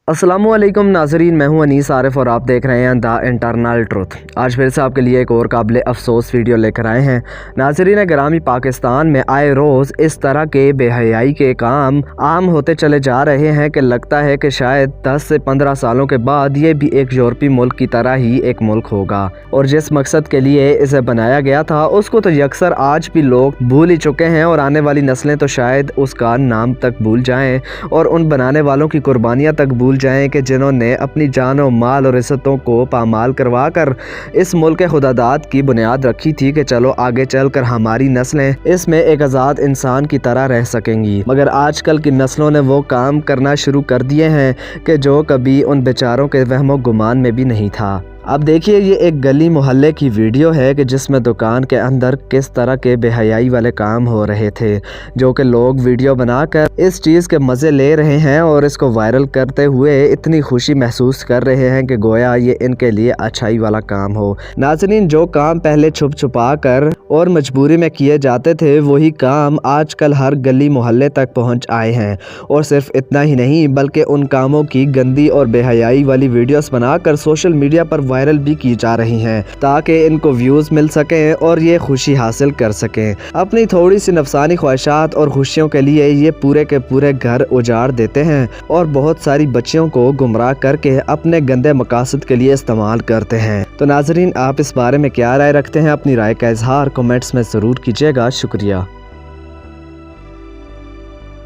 अस्सलामुअलैकुम नाजरीन, मैं हूं अनीस आरिफ और आप देख रहे हैं द इंटरनल ट्रुथ। आज फिर से आपके लिए एक और काबिल अफसोस वीडियो लेकर आए हैं। नाजरीन ग्रामी, पाकिस्तान में आए रोज़ इस तरह के बेहयाई के काम आम होते चले जा रहे हैं कि लगता है कि शायद 10 से 15 सालों के बाद ये भी एक यूरोपीय मुल्क की तरह ही एक मुल्क होगा, और जिस मकसद के लिए इसे बनाया गया था उसको तो यकसर आज भी लोग भूल ही चुके हैं, और आने वाली नस्लें तो शायद उसका नाम तक भूल जाएँ और उन बनाने वालों की कुर्बानियाँ तक भूल जाएं कि जिन्होंने अपनी जान और माल और इज़्ज़तों को पामाल करवा कर इस मुल्क के खुदादाद की बुनियाद रखी थी कि चलो आगे चलकर हमारी नस्लें इसमें एक आज़ाद इंसान की तरह रह सकेंगी। मगर आजकल की नस्लों ने वो काम करना शुरू कर दिए हैं कि जो कभी उन बेचारों के वहमो गुमान में भी नहीं था। अब देखिए, ये एक गली मोहल्ले की वीडियो है कि जिसमें दुकान के अंदर किस तरह के बेहयाई वाले काम हो रहे थे, जो कि लोग वीडियो बनाकर इस चीज़ के मज़े ले रहे हैं और इसको वायरल करते हुए इतनी खुशी महसूस कर रहे हैं कि गोया ये इनके लिए अच्छाई वाला काम हो। नाज़रीन, जो काम पहले छुप छुपा कर और मजबूरी में किए जाते थे वही काम आजकल हर गली मोहल्ले तक पहुँच आए हैं, और सिर्फ इतना ही नहीं बल्कि उन कामों की गंदी और बेहयाई वाली वीडियोस बनाकर सोशल मीडिया पर वायरल भी की जा रही हैं ताकि इनको व्यूज़ मिल सकें और ये खुशी हासिल कर सकें। अपनी थोड़ी सी नफसानी ख्वाहिशात और खुशियों के लिए ये पूरे के पूरे घर उजाड़ देते हैं और बहुत सारी बच्चियों को गुमराह करके अपने गंदे मकासद के लिए इस्तेमाल करते हैं। तो नाजरीन, आप इस बारे में क्या राय रखते हैं? अपनी राय का इजहार कमेंट्स में ज़रूर कीजिएगा। शुक्रिया।